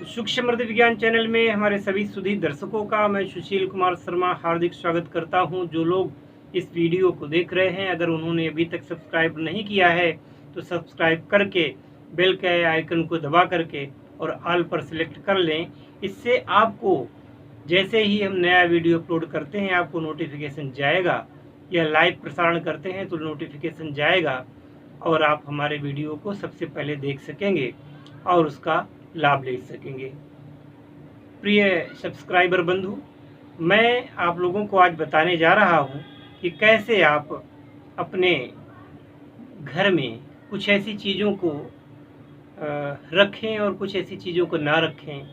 सुख समृद्धि विज्ञान चैनल में हमारे सभी सुधी दर्शकों का मैं सुशील कुमार शर्मा हार्दिक स्वागत करता हूं। जो लोग इस वीडियो को देख रहे हैं, अगर उन्होंने अभी तक सब्सक्राइब नहीं किया है तो सब्सक्राइब करके बेल के आइकन को दबा करके और ऑल पर सिलेक्ट कर लें। इससे आपको जैसे ही हम नया वीडियो अपलोड करते हैं आपको नोटिफिकेशन जाएगा, या लाइव प्रसारण करते हैं तो नोटिफिकेशन जाएगा और आप हमारे वीडियो को सबसे पहले देख सकेंगे और उसका लाभ ले सकेंगे। प्रिय सब्सक्राइबर बंधु, मैं आप लोगों को आज बताने जा रहा हूं कि कैसे आप अपने घर में कुछ ऐसी चीज़ों को रखें और कुछ ऐसी चीज़ों को ना रखें।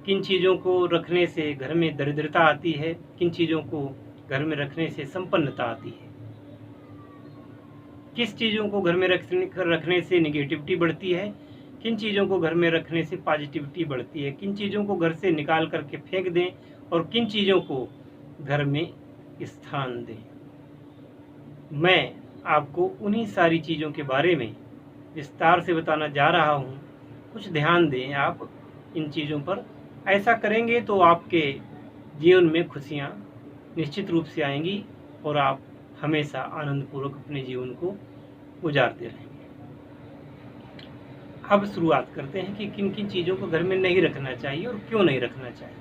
किन चीज़ों को रखने से घर में दरिद्रता आती है, किन चीज़ों को घर में रखने से संपन्नता आती है, किस चीज़ों को घर में रखने से निगेटिविटी बढ़ती है, किन चीज़ों को घर में रखने से पॉजिटिविटी बढ़ती है, किन चीज़ों को घर से निकाल करके फेंक दें और किन चीज़ों को घर में स्थान दें। मैं आपको उन्हीं सारी चीज़ों के बारे में विस्तार से बताना जा रहा हूँ। कुछ ध्यान दें आप इन चीज़ों पर। ऐसा करेंगे तो आपके जीवन में खुशियाँ निश्चित रूप से आएंगी और आप हमेशा आनंदपूर्वक अपने जीवन को गुजारते रहेंगे। अब शुरुआत करते हैं कि किन किन चीज़ों को घर में नहीं रखना चाहिए और क्यों नहीं रखना चाहिए।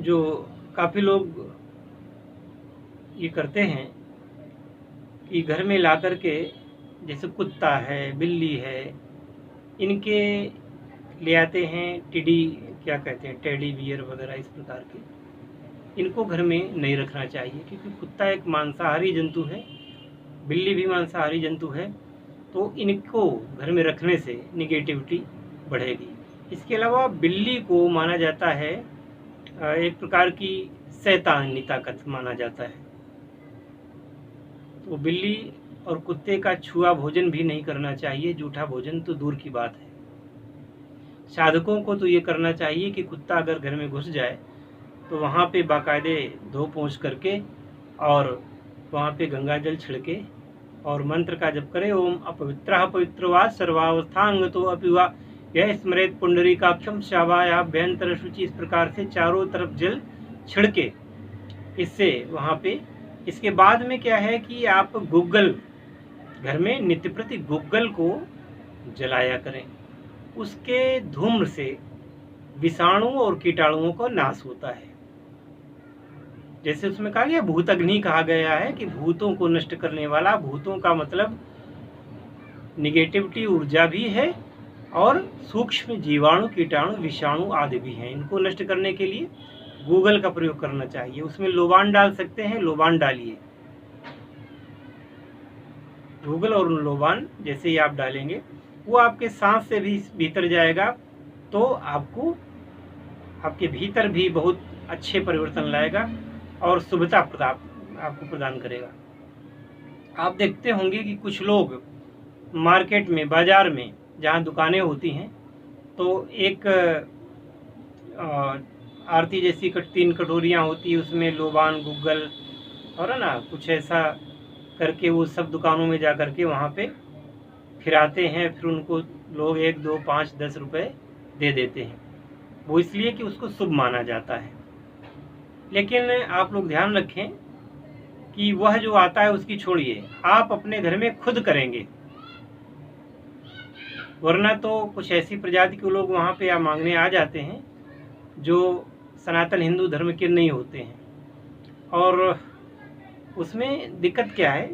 जो काफ़ी लोग ये करते हैं कि घर में ला करके, जैसे कुत्ता है, बिल्ली है, इनके ले आते हैं टेडी, क्या कहते हैं, टेडी बियर वगैरह इस प्रकार के। इनको घर में नहीं रखना चाहिए क्योंकि कुत्ता एक मांसाहारी जंतु है, बिल्ली भी मांसाहारी जंतु है, तो इनको घर में रखने से निगेटिविटी बढ़ेगी। इसके अलावा बिल्ली को माना जाता है एक प्रकार की शैतानी ताकत माना जाता है, तो बिल्ली और कुत्ते का छुआ भोजन भी नहीं करना चाहिए। जूठा भोजन तो दूर की बात है। साधकों को तो ये करना चाहिए कि कुत्ता अगर घर में घुस जाए तो वहाँ पे बाकायदे धो पोंछ करके और वहाँ पे गंगा जल छिड़के और मंत्र का जप करे। ओम अपवित्रः पवित्रवा सर्वावस्थांग तो अपिवा यह स्मृत पुंडरीकाक्षम शावायाभ्यंतर शुचि, इस प्रकार से चारों तरफ जल छिड़के। इससे वहाँ पे इसके बाद में क्या है कि आप गूगल, घर में नित्य प्रति गूगल को जलाया करें। उसके धूम्र से विषाणु और कीटाणुओं का नाश होता है। जैसे उसमें कहा गया भूत अग्नि, कहा गया है कि भूतों को नष्ट करने वाला। भूतों का मतलब निगेटिविटी ऊर्जा भी है और सूक्ष्म जीवाणु, कीटाणु, विषाणु आदि भी हैं। इनको नष्ट करने के लिए गूगल का प्रयोग करना चाहिए। उसमें लोबान डाल सकते हैं, लोबान डालिए। गूगल और लोबान जैसे ही आप डालेंगे वो आपके सांस से भी भीतर जाएगा, तो आपको आपके भीतर भी बहुत अच्छे परिवर्तन लाएगा और शुभता आपको प्रदान करेगा। आप देखते होंगे कि कुछ लोग मार्केट में, बाजार में जहाँ दुकानें होती हैं, तो एक आरती जैसी 3 कटोरियाँ होती है, उसमें लोबान, गूगल और है ना कुछ ऐसा करके वो सब दुकानों में जा करके वहाँ पे फिराते हैं। फिर उनको लोग 1, 2, 5, 10 रुपये दे देते हैं। वो इसलिए कि उसको शुभ माना जाता है। लेकिन आप लोग ध्यान रखें कि वह जो आता है उसकी छोड़िए, आप अपने घर में खुद करेंगे। वरना तो कुछ ऐसी प्रजाति के लोग वहाँ पे मांगने आ जाते हैं जो सनातन हिंदू धर्म के नहीं होते हैं। और उसमें दिक्कत क्या है,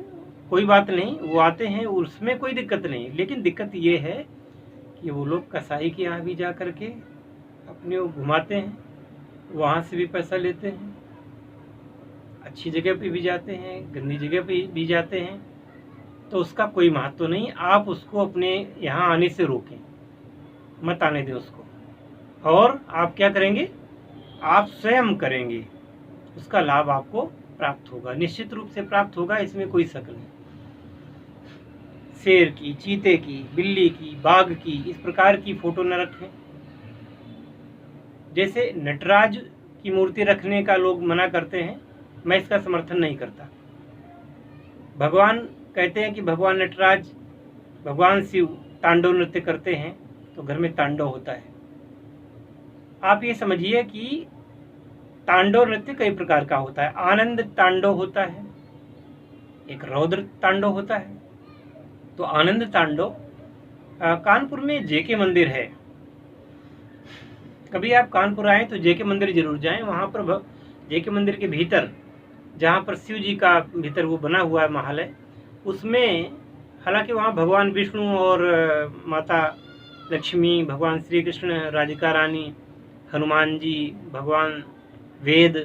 कोई बात नहीं, वो आते हैं, उसमें कोई दिक्कत नहीं। लेकिन दिक्कत ये है कि वो लोग कसाई के यहाँ भी जा करके अपने वो घुमाते हैं, वहाँ से भी पैसा लेते हैं। अच्छी जगह पे भी जाते हैं, गंदी जगह पे भी जाते हैं, तो उसका कोई महत्व नहीं। आप उसको अपने यहाँ आने से रोकें, मत आने दें उसको। और आप क्या करेंगे, आप स्वयं करेंगे, उसका लाभ आपको प्राप्त होगा, निश्चित रूप से प्राप्त होगा, इसमें कोई शक नहीं। शेर की, चीते की, बिल्ली की, बाघ की, इस प्रकार की फोटो न रखें। जैसे नटराज की मूर्ति रखने का लोग मना करते हैं, मैं इसका समर्थन नहीं करता। भगवान कहते हैं कि भगवान नटराज, भगवान शिव तांडव नृत्य करते हैं तो घर में तांडव होता है। आप ये समझिए कि तांडव नृत्य कई प्रकार का होता है। आनंद तांडव होता है, एक रौद्र तांडव होता है। तो आनंद तांडव कानपुर में जेके मंदिर है। कभी आप कानपुर आए तो जेके मंदिर जरूर जाएं। वहाँ पर जेके मंदिर के भीतर जहाँ पर शिव जी का भीतर वो बना हुआ है महल है, उसमें हालांकि वहाँ भगवान विष्णु और माता लक्ष्मी, भगवान श्री कृष्ण, राधिका रानी, हनुमान जी, भगवान वेद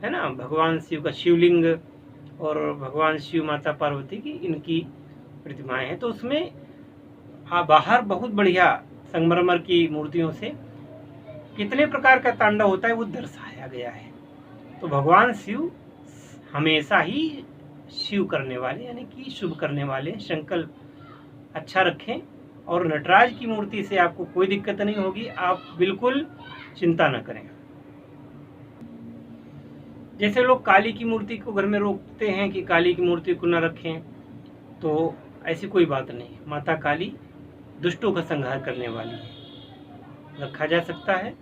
है ना, भगवान शिव का शिवलिंग और भगवान शिव माता पार्वती की इनकी प्रतिमाएं हैं। तो उसमें बाहर बहुत बढ़िया संगमरमर की मूर्तियों से कितने प्रकार का तांडव होता है वो दर्शाया गया है। तो भगवान शिव हमेशा ही शिव करने वाले यानी कि शुभ करने वाले, संकल्प अच्छा रखें। और नटराज की मूर्ति से आपको कोई दिक्कत नहीं होगी, आप बिल्कुल चिंता न करें। जैसे लोग काली की मूर्ति को घर में रोकते हैं कि काली की मूर्ति को न रखें, तो ऐसी कोई बात नहीं। माता काली दुष्टों का संहार करने वाली है, रखा जा सकता है,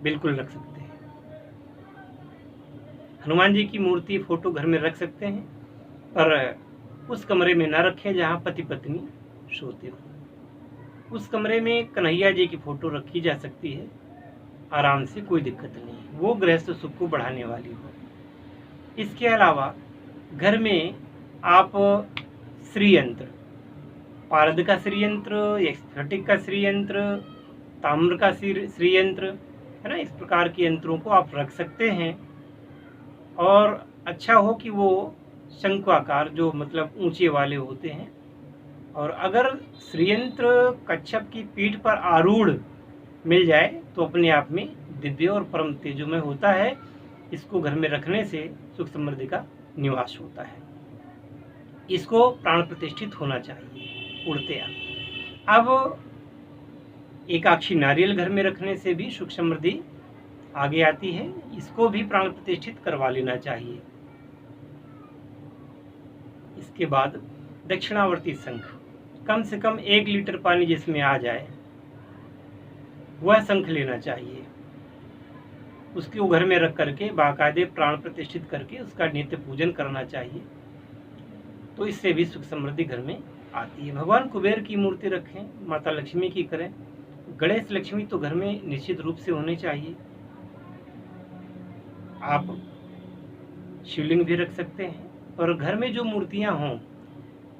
बिल्कुल रख सकते हैं। हनुमान जी की मूर्ति फोटो घर में रख सकते हैं, पर उस कमरे में ना रखें जहाँ पति पत्नी सोते हो। उस कमरे में कन्हैया जी की फोटो रखी जा सकती है आराम से, कोई दिक्कत नहीं, वो गृहस्थ सुख को बढ़ाने वाली हो। इसके अलावा घर में आप श्रीयंत्र, पारद का श्रीयंत्र, स्फटिक का श्रीयंत्र, ताम्र का श्रीयंत्र है ना, इस प्रकार के यंत्रों को आप रख सकते हैं। और अच्छा हो कि वो शंक्वाकार, जो मतलब ऊंचे वाले होते हैं। और अगर श्रीयंत्र कच्छप की पीठ पर आरूढ़ मिल जाए तो अपने आप में दिव्य और परम तेजोमय होता है। इसको घर में रखने से सुख समृद्धि का निवास होता है। इसको प्राण प्रतिष्ठित होना चाहिए उड़ते अब एकाक्षी नारियल घर में रखने से भी सुख समृद्धि आगे आती है। इसको भी प्राण प्रतिष्ठित करवा लेना चाहिए। इसके बाद दक्षिणावर्ती शंख, कम से कम 1 लीटर पानी जिसमें आ जाए वह शंख लेना चाहिए। उसको घर में रख करके बाकायदे प्राण प्रतिष्ठित करके उसका नित्य पूजन करना चाहिए। तो इससे भी सुख समृद्धि घर में आती है। भगवान कुबेर की मूर्ति रखें, माता लक्ष्मी की करें, गणेश लक्ष्मी तो घर में निश्चित रूप से होने चाहिए। आप शिवलिंग भी रख सकते हैं। और घर में जो मूर्तियां हों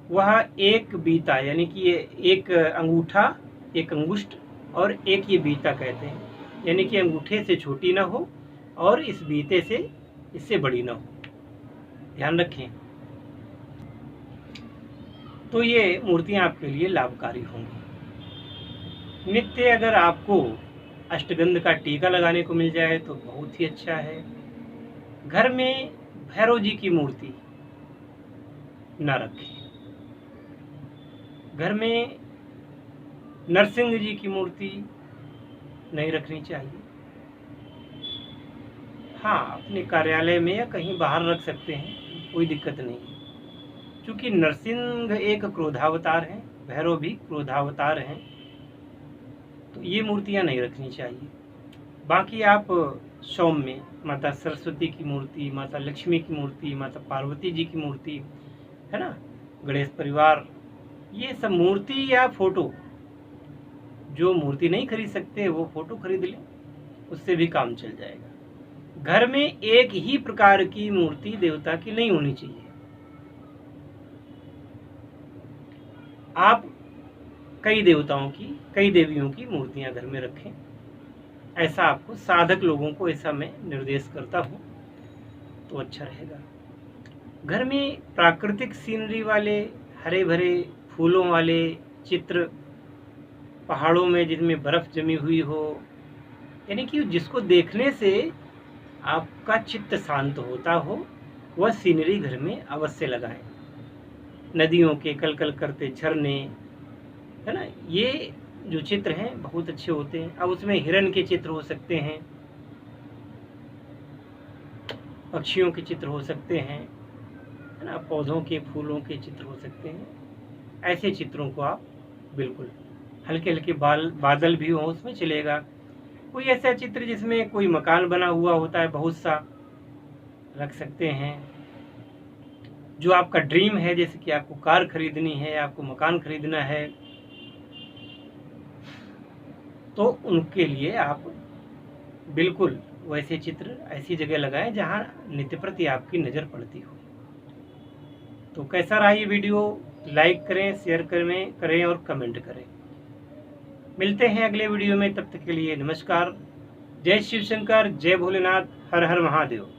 वह एक बीता यानी कि एक अंगूठा, एक अंगुष्ठ और एक ये बीता कहते हैं, यानी कि अंगूठे से छोटी ना हो और इस बीते से इससे बड़ी ना हो, ध्यान रखें। तो ये मूर्तियां आपके लिए लाभकारी होंगी। नित्य अगर आपको अष्टगंध का टीका लगाने को मिल जाए तो बहुत ही अच्छा है। घर में भैरव जी की मूर्ति न रखें। घर में नरसिंह जी की मूर्ति नहीं रखनी चाहिए। हाँ, अपने कार्यालय में या कहीं बाहर रख सकते हैं, कोई दिक्कत नहीं है। क्योंकि नरसिंह एक क्रोधावतार हैं, भैरव भी क्रोधावतार हैं, तो ये मूर्तियां नहीं रखनी चाहिए। बाकी आप सौम्य माता सरस्वती की मूर्ति, माता लक्ष्मी की मूर्ति, माता पार्वती जी की मूर्ति है ना, गणेश परिवार, ये सब मूर्ति या फोटो, जो मूर्ति नहीं खरीद सकते वो फोटो खरीद लें, उससे भी काम चल जाएगा। घर में एक ही प्रकार की मूर्ति देवता की नहीं होनी चाहिए। आप कई देवताओं की, कई देवियों की मूर्तियां घर में रखें। ऐसा आपको साधक लोगों को ऐसा मैं निर्देश करता हूँ, तो अच्छा रहेगा। घर में प्राकृतिक सीनरी वाले, हरे भरे फूलों वाले चित्र, पहाड़ों में जिनमें बर्फ जमी हुई हो, यानी कि जिसको देखने से आपका चित्त शांत होता हो, वह सीनरी घर में अवश्य लगाएं। नदियों के कलकल करते झरने है ना, ये जो चित्र हैं बहुत अच्छे होते हैं। अब उसमें हिरण के चित्र हो सकते हैं, पक्षियों के चित्र हो सकते हैं है ना, पौधों के फूलों के चित्र हो सकते हैं। ऐसे चित्रों को आप बिल्कुल हल्के हल्के बादल भी हो उसमें चलेगा। कोई ऐसा चित्र जिसमें कोई मकान बना हुआ होता है बहुत सा, रख सकते हैं। जो आपका ड्रीम है, जैसे कि आपको कार खरीदनी है, आपको मकान खरीदना है, तो उनके लिए आप बिल्कुल वैसे चित्र ऐसी जगह लगाएं जहां नित्य प्रति आपकी नज़र पड़ती हो। तो कैसा रहा ये वीडियो? लाइक करें, शेयर करें और कमेंट करें। मिलते हैं अगले वीडियो में, तब तक के लिए नमस्कार। जय शिव शंकर, जय भोलेनाथ, हर हर महादेव।